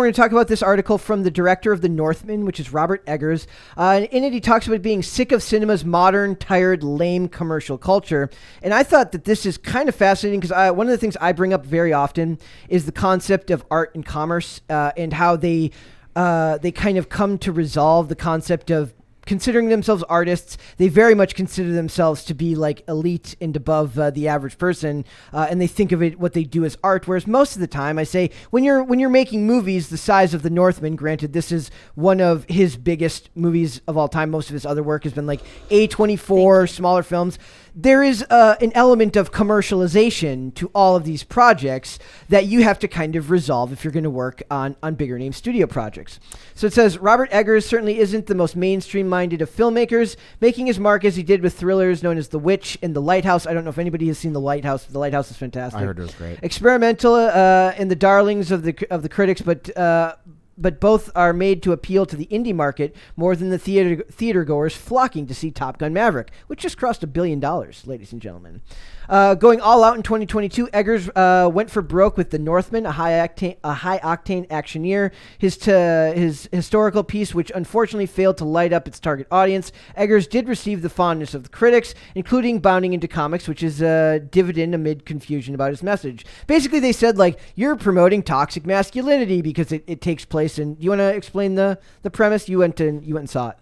going to talk about this article from the director of The Northman, which is Robert Eggers. In it, he talks about being sick of cinema's modern, tired, lame commercial culture. And I thought that this is kind of fascinating because one of the things I bring up very often is the concept of art and commerce and how they kind of come to resolve the concept of considering themselves artists. They very much consider themselves to be like elite and above the average person, and they think of it what they do as art. Whereas most of the time, I say when you're making movies the size of The Northman, granted this is one of his biggest movies of all time. Most of his other work has been like A24, smaller films. There is an element of commercialization to all of these projects that you have to kind of resolve if you're going to work on bigger name studio projects. So it says, Robert Eggers certainly isn't the most mainstream-minded of filmmakers, making his mark as he did with thrillers known as The Witch and The Lighthouse. I don't know if anybody has seen The Lighthouse. The Lighthouse is fantastic. I heard it was great. Experimental and the darlings of the critics, but both are made to appeal to the indie market more than the theater goers flocking to see Top Gun Maverick, which just crossed $1 billion, ladies and gentlemen. Going all out in 2022, Eggers went for broke with The Northman, a high-octane actioneer. His historical piece, which unfortunately failed to light up its target audience. Eggers did receive the fondness of the critics, including bounding into comics, which is a dividend amid confusion about his message. Basically, they said, like, you're promoting toxic masculinity because it takes place. And you want to explain the premise? You went and saw it.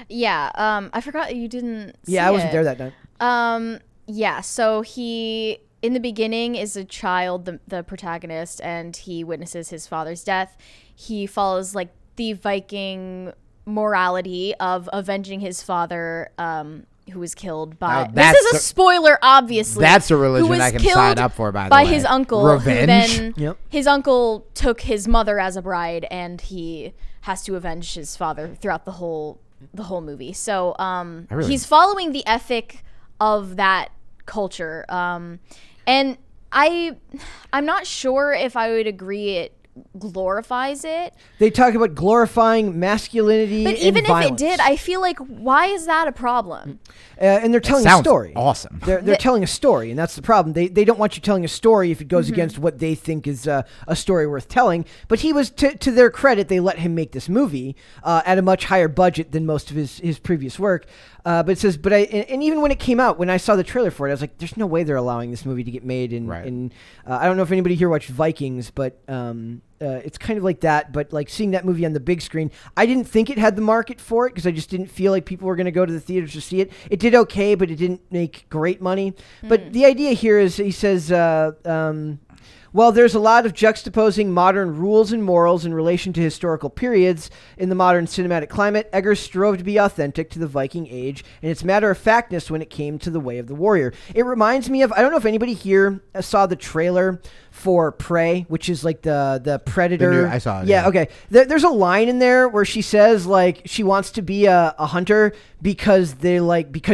Yeah. I forgot you didn't see I wasn't there that night. Yeah, so he, in the beginning, is a child, the protagonist, and he witnesses his father's death. He follows, like, the Viking morality of avenging his father, who was killed by... This is a spoiler, obviously. That's a religion I can sign up for, by the way. By his uncle. Revenge. Who then, his uncle took his mother as a bride, and he has to avenge his father throughout the whole movie. So he's following the ethic of that culture, and I'm not sure if I would agree it glorifies it. They talk about glorifying masculinity, but even and violence. if it did, I feel like, why is that a problem? And they're telling a story. Awesome. They're telling a story, and that's the problem. They don't want you telling a story if it goes against what they think is a story worth telling. But he was, to their credit, they let him make this movie at a much higher budget than most of his previous work. But it says, and even when it came out, when I saw the trailer for it, I was like, there's no way they're allowing this movie to get made. And I don't know if anybody here watched Vikings, but it's kind of like that. But like seeing that movie on the big screen, I didn't think it had the market for it because I just didn't feel like people were going to go to the theaters to see it. It did okay, but it didn't make great money. But the idea here is, he says, well, there's a lot of juxtaposing modern rules and morals in relation to historical periods in the modern cinematic climate. Eggers strove to be authentic to the Viking age and its matter-of-factness when it came to the way of the warrior. It reminds me of, I don't know if anybody here saw the trailer for Prey, which is like the Predator. I saw it. Yeah, okay. There's a line in there where she says, like, she wants to be a hunter because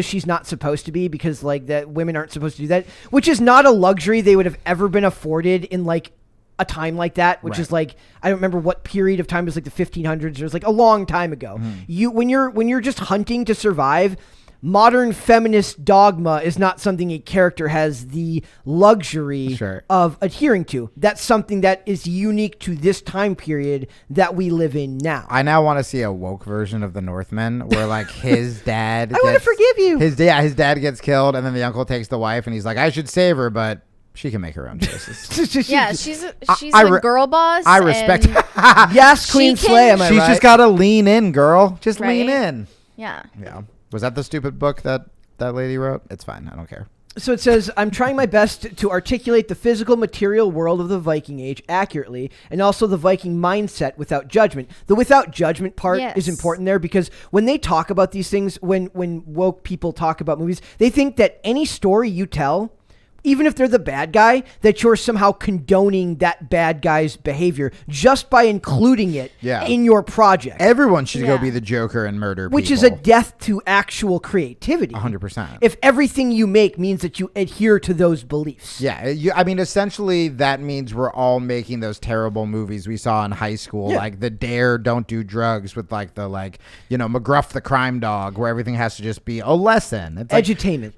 she's not supposed to be, because like that women aren't supposed to do that, which is not a luxury they would have ever been afforded in like a time like that, which is like, I don't remember what period of time. It was like the 1500s. It was like a long time ago. When you're just hunting to survive, modern feminist dogma is not something a character has the luxury of adhering to. That's something that is unique to this time period that we live in now. I now want to see a woke version of The Northman where like his dad I want to forgive you. His dad gets killed and then the uncle takes the wife and he's like, I should save her, but she can make her own choices. Yeah, she's a girl boss. I respect Yes, Queen Slay, am I She's right? just got to lean in, girl. Just lean in. Yeah. Was that the stupid book that lady wrote? It's fine. I don't care. So it says, I'm trying my best to articulate the physical material world of the Viking Age accurately, and also the Viking mindset without judgment. The without judgment part is important there, because when they talk about these things, when woke people talk about movies, they think that any story you tell, even if they're the bad guy, that you're somehow condoning that bad guy's behavior just by including it in your project. Everyone should go be the Joker and murder people. Which is a death to actual creativity. 100%. If everything you make means that you adhere to those beliefs. Yeah. I mean, essentially, that means we're all making those terrible movies we saw in high school, like the Dare, Don't Do Drugs with like the, McGruff the Crime Dog, where everything has to just be a lesson. It's edutainment.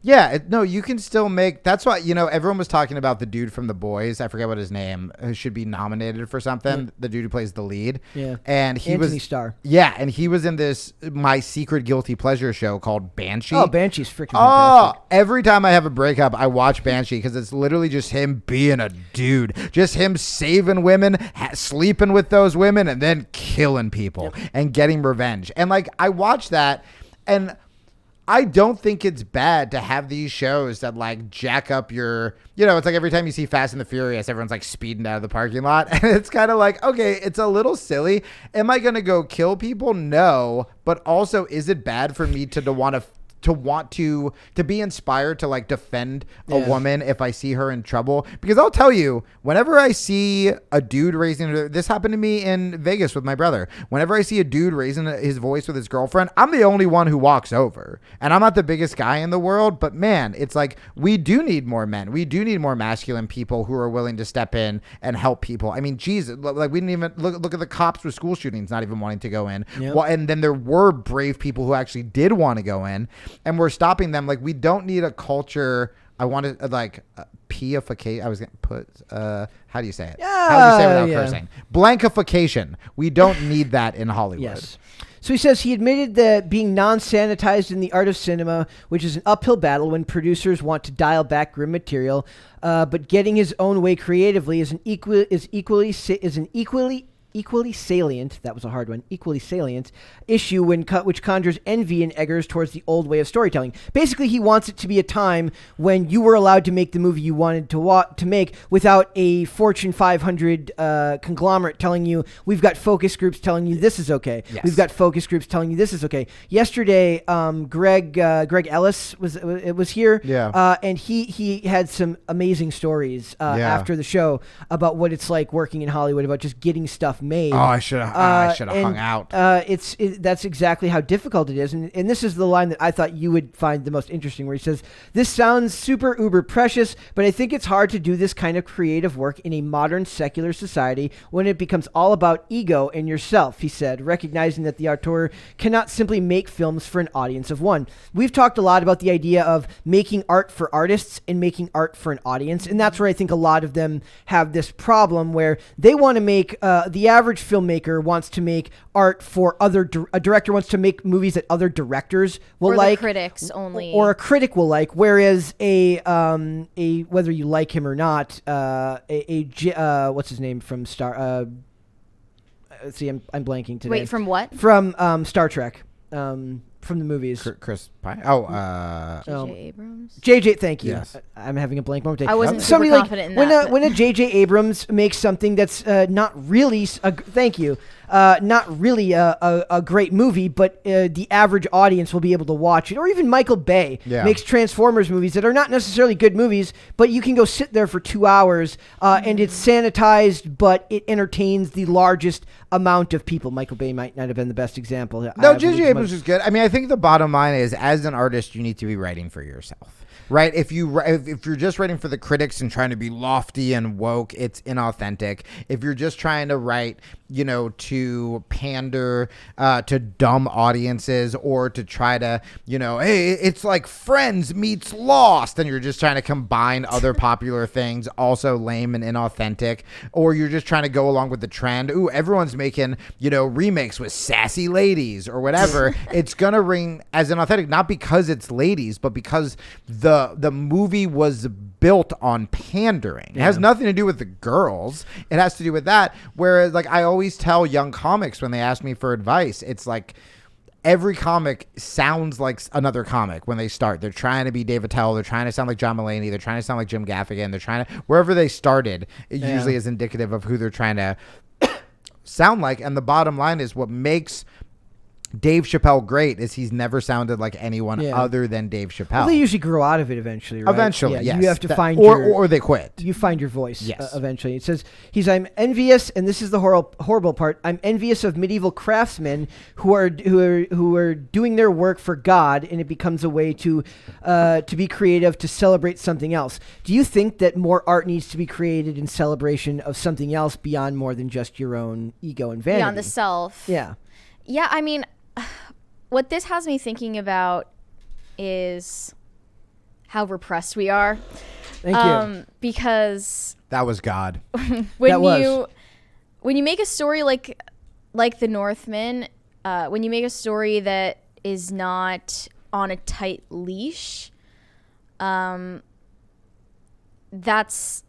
No, you can still make, that's why, everyone was talking about the dude from The Boys. I forget what his name, who should be nominated for something. The dude who plays the lead. Yeah. And he Anthony was Starr. Yeah, and he was in this My Secret Guilty Pleasure show called Banshee. Oh, Banshee's freaking Oh, fantastic. every time I have a breakup, I watch Banshee because it's literally just him being a dude, just him saving women, sleeping with those women, and then killing people and getting revenge. And like, I watch that, and I don't think it's bad to have these shows that like jack up your, it's like every time you see Fast and the Furious, everyone's like speeding out of the parking lot. And it's kind of like, okay, it's a little silly. Am I going to go kill people? No. But also, is it bad for me to want to be inspired to like defend a woman if I see her in trouble? Because I'll tell you, whenever I see a dude this happened to me in Vegas with my brother. Whenever I see a dude raising his voice with his girlfriend, I'm the only one who walks over. And I'm not the biggest guy in the world, but man, it's like, we do need more men. We do need more masculine people who are willing to step in and help people. I mean, Jesus, like we didn't even look at the cops with school shootings, not even wanting to go in. Yep. Well, and then there were brave people who actually did want to go in. And we're stopping them. Like, we don't need a culture. I want to peification. I was going to put, how do you say it? How do you say it without cursing? Blankification. We don't need that in Hollywood. Yes. So he says he admitted that being non-sanitized in the art of cinema, which is an uphill battle when producers want to dial back grim material, but getting his own way creatively is equally salient. That was a hard one. Equally salient issue which conjures envy in Eggers towards the old way of storytelling. Basically, he wants it to be a time when you were allowed to make the movie you wanted to make without a Fortune 500 conglomerate telling you, we've got focus groups telling you this is okay. Yes. We've got focus groups telling you this is okay. Yesterday, Greg Ellis was here. Yeah. And he had some amazing stories after the show about what it's like working in Hollywood, about just getting stuff made. Oh, I should have hung out. That's exactly how difficult it is. And this is the line that I thought you would find the most interesting, where he says, "This sounds super uber precious, but I think it's hard to do this kind of creative work in a modern secular society when it becomes all about ego and yourself," he said, recognizing that the auteur cannot simply make films for an audience of one. We've talked a lot about the idea of making art for artists and making art for an audience. And that's where I think a lot of them have this problem, where they want to make, the average filmmaker wants to make art for a director wants to make movies that other directors will or like, the critics only, or a critic will like. Whereas a whether you like him or not, what's his name from Star? See, I'm blanking today. Wait, from what? From Star Trek. From the movies. Chris Pine. J.J. Abrams. JJ, thank you. Yes. I'm having a blank moment. I wasn't Somebody super confident in that. When a JJ Abrams makes something that's not really thank you. Not really a great movie, but the average audience will be able to watch it. Or even Michael Bay makes Transformers movies that are not necessarily good movies, but you can go sit there for 2 hours and it's sanitized, but it entertains the largest amount of people. Michael Bay might not have been the best example. No, J.J. Abrams is good. I mean, I think the bottom line is, as an artist, you need to be writing for yourself. Right? If you're just writing for the critics and trying to be lofty and woke, it's inauthentic. If you're just trying to write, to pander to dumb audiences, or to try to, hey, it's like Friends meets Lost, and you're just trying to combine other popular things, also lame and inauthentic, or you're just trying to go along with the trend. Ooh, everyone's making, remakes with sassy ladies or whatever. It's gonna ring as inauthentic, not because it's ladies, but because the movie was built on pandering. It has nothing to do with the girls. It has to do with that. Whereas, like, I always tell young comics when they ask me for advice, it's like every comic sounds like another comic when they start. They're trying to be Dave Attell. They're trying to sound like John Mulaney. They're trying to sound like Jim Gaffigan. They're trying to, wherever they started, it usually is indicative of who they're trying to sound like. And the bottom line is, what makes Dave Chappelle great is he's never sounded like anyone other than Dave Chappelle. Well, they usually grow out of it eventually, right? Eventually, yes. You have to find or they quit. You find your voice eventually. It says, I'm envious, and this is the horrible part, I'm envious of medieval craftsmen who are doing their work for God, and it becomes a way to be creative, to celebrate something else. Do you think that more art needs to be created in celebration of something else beyond more than just your own ego and vanity? Beyond the self. Yeah. Yeah, I mean, what this has me thinking about is how repressed we are. Thank you. Because that was God. when you make a story like The Northman, when you make a story that is not on a tight leash, that's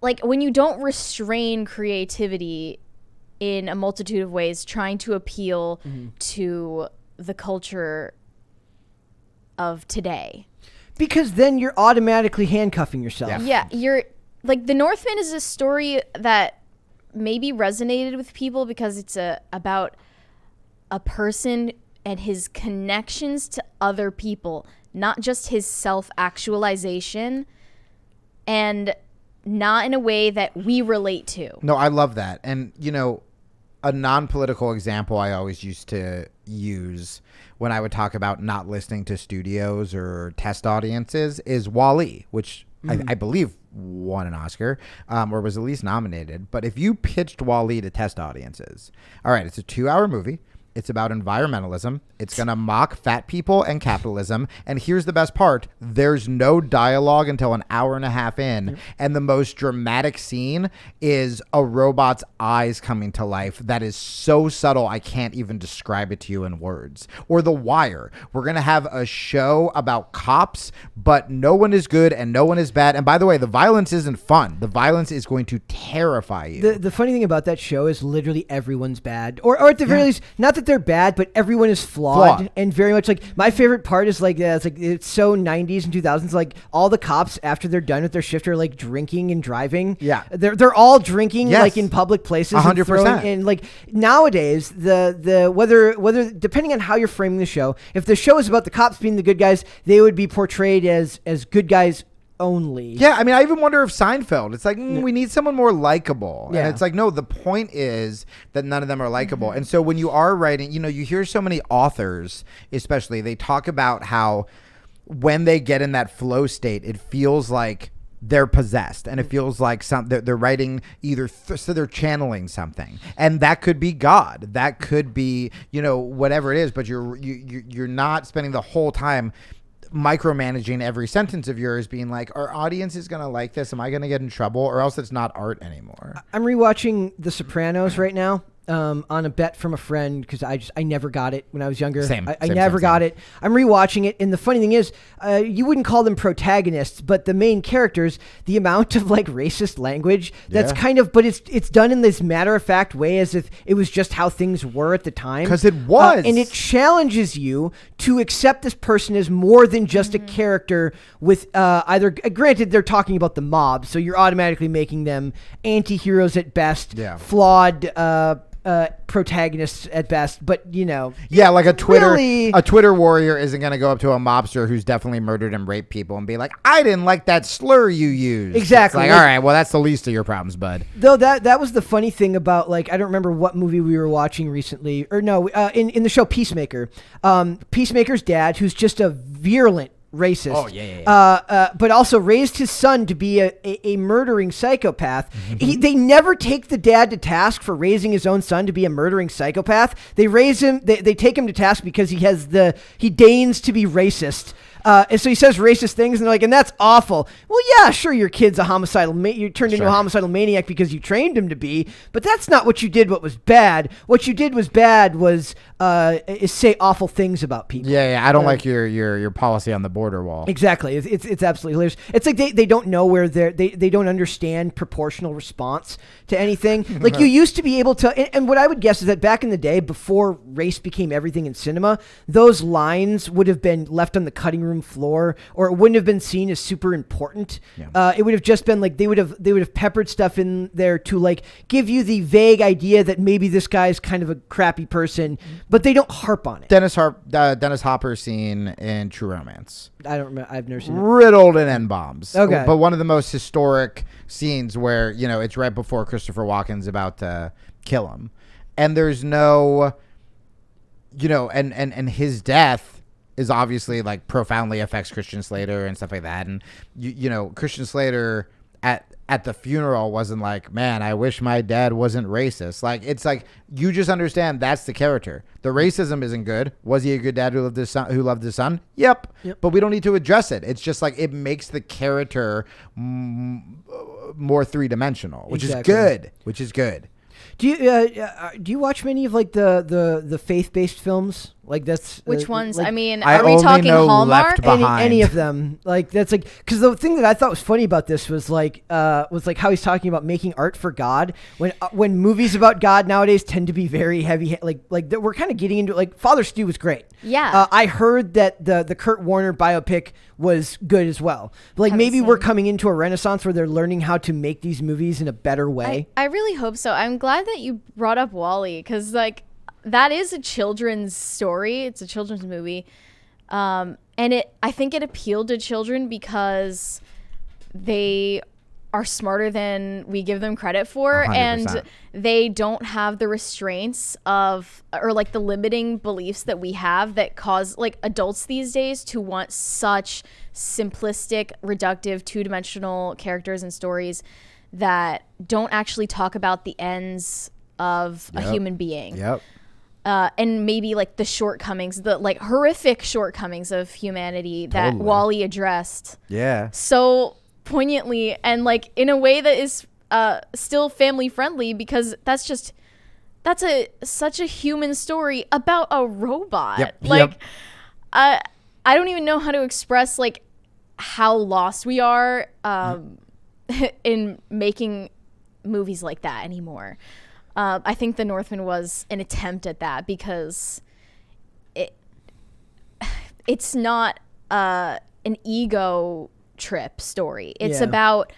like when you don't restrain creativity in a multitude of ways, trying to appeal to the culture of today. Because then you're automatically handcuffing yourself. Yeah, you're like The Northman is a story that maybe resonated with people because it's about a person and his connections to other people, not just his self-actualization, and not in a way that we relate to. No, I love that. And, a non-political example I always used to use when I would talk about not listening to studios or test audiences is WALL-E, which I believe won an Oscar or was at least nominated. But if you pitched WALL-E to test audiences, all right, it's a 2-hour movie. It's about environmentalism. It's going to mock fat people and capitalism. And here's the best part. There's no dialogue until an hour and a half in. And the most dramatic scene is a robot's eyes coming to life that is so subtle I can't even describe it to you in words. Or The Wire. We're going to have a show about cops, but no one is good and no one is bad. And by the way, the violence isn't fun. The violence is going to terrify you. The funny thing about that show is literally everyone's bad. Or at the very least, not that they're bad, but everyone is flawed. And very much like my favorite part is like it's so 90s and 2000s, like all the cops after they're done with their shift are like drinking and driving. They're all drinking like in public places 100%. And like nowadays the whether depending on how you're framing the show, if the show is about the cops being the good guys, they would be portrayed as good guys only. Yeah, I mean, I even wonder if Seinfeld, it's like, we need someone more likable. Yeah. And it's like, no, the point is that none of them are likable. And so when you are writing, you hear so many authors, especially, they talk about how when they get in that flow state, it feels like they're possessed, and it feels like they're writing either so they're channeling something, and that could be God, that could be whatever it is, but you're not spending the whole time micromanaging every sentence of yours, being like, our audience is going to like this. Am I going to get in trouble? Or else it's not art anymore. I'm rewatching The Sopranos right now. On a bet from a friend because I never got it when I was younger. I never got it. I'm rewatching it, and the funny thing is, you wouldn't call them protagonists, but the main characters, the amount of like racist language that's kind of, but it's done in this matter of fact way as if it was just how things were at the time. Because it was, and it challenges you to accept this person as more than just a character with either. Granted, they're talking about the mob, so you're automatically making them anti-heroes at best, flawed. Protagonists at best, but like a Twitter warrior isn't going to go up to a mobster who's definitely murdered and raped people and be like, I didn't like that slur you used. Exactly. It's like, all right, well, that's the least of your problems, bud. Though that was the funny thing about, like, I don't remember what movie we were watching recently, or no, in the show Peacemaker. Peacemaker's dad, who's just a virulent racist. Oh, yeah. But also raised his son to be a murdering psychopath. They never take the dad to task for raising his own son to be a murdering psychopath. They raise him. They take him to task because he deigns to be racist. And so he says racist things, and they're like, and that's awful. Well, yeah, sure, your kid's a homicidal. You turned into a homicidal maniac because you trained him to be, but that's not what you did. What was bad? What you did was bad. Was is say awful things about people. Yeah. I don't like your policy on the border wall. Exactly. It's absolutely hilarious. It's like they don't know where they don't understand proportional response to anything. Like you used to be able to, and what I would guess is that back in the day, before race became everything in cinema, those lines would have been left on the cutting room floor, or it wouldn't have been seen as super important. It would have just been like they would have peppered stuff in there to like give you the vague idea that maybe this guy's kind of a crappy person, but they don't harp on it. Dennis Hopper scene in True Romance. I don't remember. I've never seen it. Riddled in N-bombs. Okay, but one of the most historic scenes where it's right before Christopher Walken's about to kill him, and there's no, and his death is obviously like profoundly affects Christian Slater and stuff like that. And, Christian Slater at the funeral wasn't like, man, I wish my dad wasn't racist. Like, it's like, you just understand that's the character. The racism isn't good. Was he a good dad who loved his son? Yep. But we don't need to address it. It's just like, it makes the character more three-dimensional, which is good. Do you watch many of like the faith-based films? Like that's which ones? Like, I mean, are we talking Hallmark? Any of them? Like that's like, because the thing that I thought was funny about this was like how he's talking about making art for God when movies about God nowadays tend to be very heavy. Like we're kind of getting into like Father Stu was great. Yeah. I heard that the Kurt Warner biopic was good as well. Like maybe we're coming into a renaissance where they're learning how to make these movies in a better way. I really hope so. I'm glad that you brought up WALL-E, because like that is a children's story. It's a children's movie. And I think it appealed to children because they are smarter than we give them credit for. 100%. And they don't have the restraints or like the limiting beliefs that we have that cause like adults these days to want such simplistic, reductive, two-dimensional characters and stories that don't actually talk about the ends of a human being. Yep. And maybe like the shortcomings, the like horrific shortcomings of humanity that WALL-E addressed. Yeah. So poignantly and like in a way that is still family friendly, because that's such a human story about a robot. Yep. Like I don't even know how to express like how lost we are in making movies like that anymore. I think The Northman was an attempt at that, because it's not an ego trip story. It's about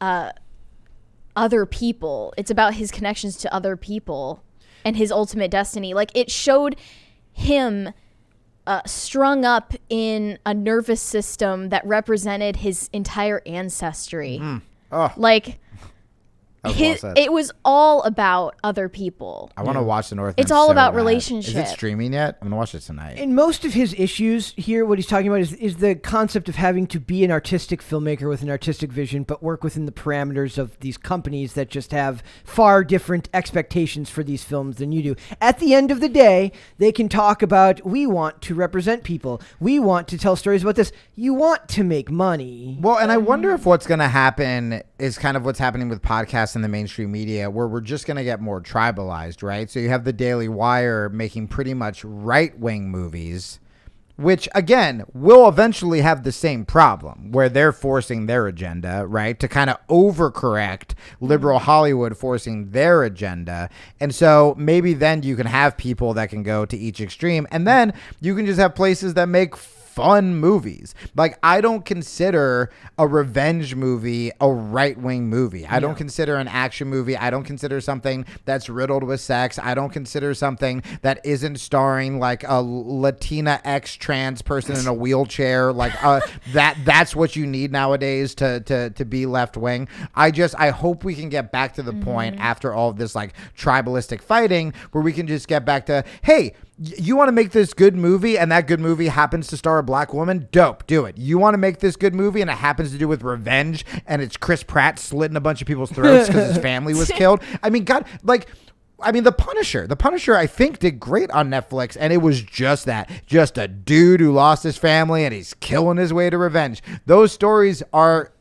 other people. It's about his connections to other people and his ultimate destiny. Like, it showed him strung up in a nervous system that represented his entire ancestry. Like, it was all about other people. I want to watch The Northman. It's all about bad. relationships. Is it streaming yet? I'm going to watch it tonight. In most of his issues here, what he's talking about is the concept of having to be an artistic filmmaker with an artistic vision, but work within the parameters of these companies that just have far different expectations for these films than you do. At the end of the day, they can talk about, we want to represent people. We want to tell stories about this. You want to make money. Well, and I wonder if what's going to happen is kind of what's happening with podcasts in the mainstream media, where we're just going to get more tribalized, right? So you have the Daily Wire making pretty much right-wing movies, which, again, will eventually have the same problem, where they're forcing their agenda, right, to kind of overcorrect liberal Hollywood forcing their agenda. And so maybe then you can have people that can go to each extreme, and then you can just have places that make fun movies. Like, I don't consider a revenge movie a right-wing movie. I don't consider an action movie. I don't consider something that's riddled with sex. I don't consider something that isn't starring like a Latina trans person in a wheelchair. Like that's what you need nowadays to be left-wing. I hope we can get back to the point after all of this like tribalistic fighting where we can just get back to, hey, you want to make this good movie and that good movie happens to star a black woman? Dope. Do it. You want to make this good movie and it happens to do with revenge and it's Chris Pratt slitting a bunch of people's throats because his family was killed? I mean, God, like, The Punisher. The Punisher, I think, did great on Netflix, and it was just that. Just a dude who lost his family and he's killing his way to revenge. Those stories are...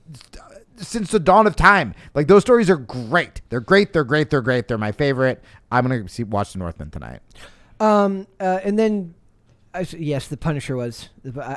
since the dawn of time. Like, those stories are great. They're great. They're great. They're great. They're my favorite. I'm going to watch The Northman tonight. And then, yes, The Punisher was.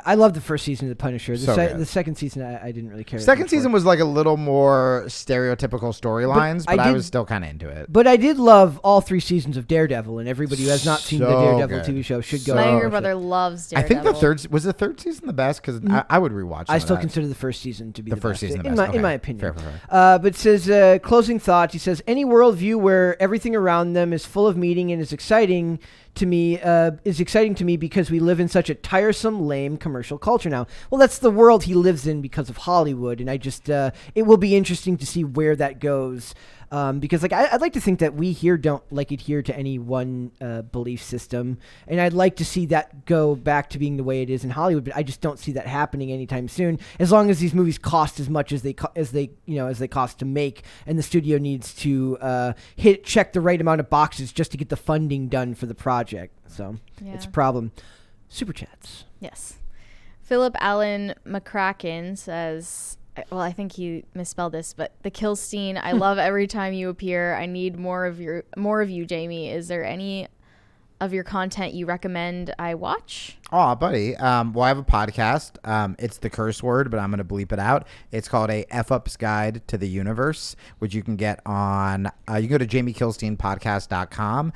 I love the first season of The Punisher. The second season, I didn't really care. Second season was like a little more stereotypical storylines, but I was still kind of into it. But I did love all 3 seasons of Daredevil, and everybody who has not seen the Daredevil TV show should go. My younger brother loves Daredevil. I think the third season the best, because I would rewatch it. I still consider the first season to be the first best, season the best. in my opinion. Fair. But it says, closing thoughts, he says, any worldview where everything around them is full of meaning and is exciting to me because we live in such a tiresome, lame commercial culture now. Well, that's the world he lives in because of Hollywood, and I just it will be interesting to see where that goes. Because like I'd like to think that we here don't like adhere to any one belief system, and I'd like to see that go back to being the way it is in Hollywood. But I just don't see that happening anytime soon. As long as these movies cost as much as they cost to make, and the studio needs to check the right amount of boxes just to get the funding done for the project. So it's a problem. Super chats. Yes. Philip Allen McCracken says, well, I think he misspelled this, but the Kilstein, I love every time you appear. I need more of you, Jamie. Is there any of your content you recommend I watch? Oh, buddy. Well, I have a podcast. It's the curse word, but I'm going to bleep it out. It's called a F-Ups Guide to the Universe, which you can get on, you can go to jamiekilsteinpodcast.com.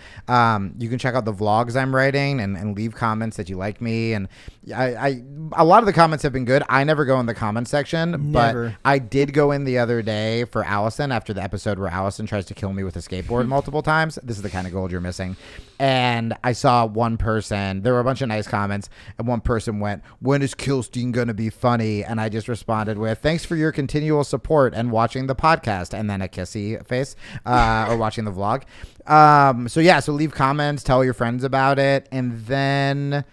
You can check out the vlogs I'm writing and leave comments that you like me. And a lot of the comments have been good. I never go in the comment section, but I did go in the other day for Allison after the episode where Allison tries to kill me with a skateboard multiple times. This is the kind of gold you're missing. And I saw one person, there were a bunch of nice comments, and one person went, "When is Kilstein going to be funny?" And I just responded with, "Thanks for your continual support and watching the podcast," and then a kissy face, or watching the vlog. So leave comments, tell your friends about it. And then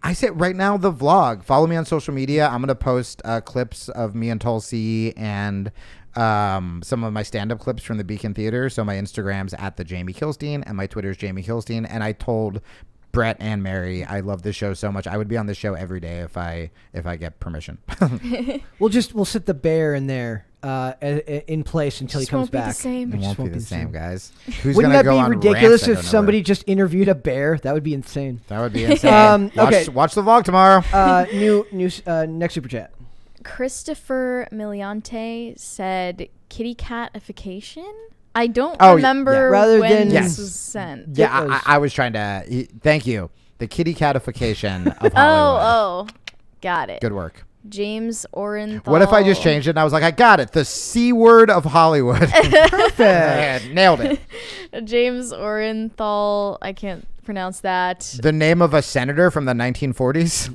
I say right now, the vlog, follow me on social media. I'm going to post clips of me and Tulsi and some of my stand-up clips from the Beacon Theater. So my Instagram's at the Jamie Kilstein and my Twitter's Jamie Kilstein. And I told Brett and Mary, I love this show so much. I would be on this show every day if I get permission. We'll sit the bear in there in place until he comes back. It won't be the same, guys. Wouldn't that be ridiculous if somebody just interviewed a bear? That would be insane. That would be insane. Watch the vlog tomorrow. Next super chat. Christopher Miliante said kitty catification. I don't remember when this was sent. Yeah, I was trying to. Thank you. The kitty catification of Hollywood. Oh, got it. Good work. James Orenthal. What if I just changed it and I was like, I got it. The C word of Hollywood. Perfect. Nailed it. James Orenthal. I can't pronounce that. The name of a senator from the 1940s.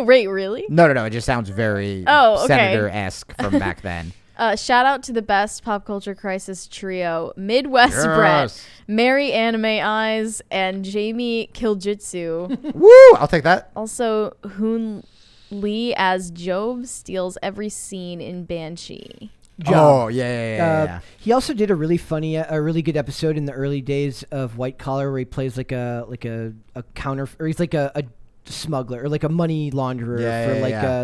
Wait, really? No. It just sounds very senator-esque from back then. Shout out to the best pop culture crisis trio, Midwest Brett, Mary Anime Eyes, and Jamie Kiljitsu. Woo! I'll take that. Also, Hoon Lee as Job steals every scene in Banshee. Oh, yeah. He also did a really good episode in the early days of White Collar where he plays like a counter, or he's like a smuggler or like a money launderer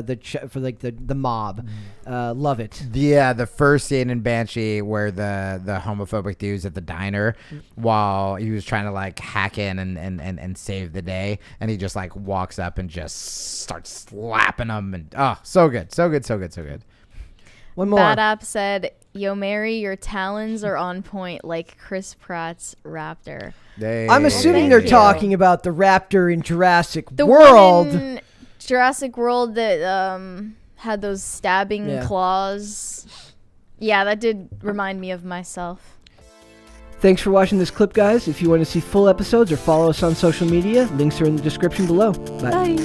the mob. Love it. Yeah, the first scene in Banshee where the homophobic dude's at the diner while he was trying to like hack in and save the day, and he just like walks up and just starts slapping them, and so good. One more. Bad App said, "Yo, Mary, your talons are on point like Chris Pratt's raptor." I'm assuming they're talking about the raptor in Jurassic World. One in Jurassic World that had those stabbing claws. Yeah, that did remind me of myself. Thanks for watching this clip, guys. If you want to see full episodes or follow us on social media, links are in the description below. Bye.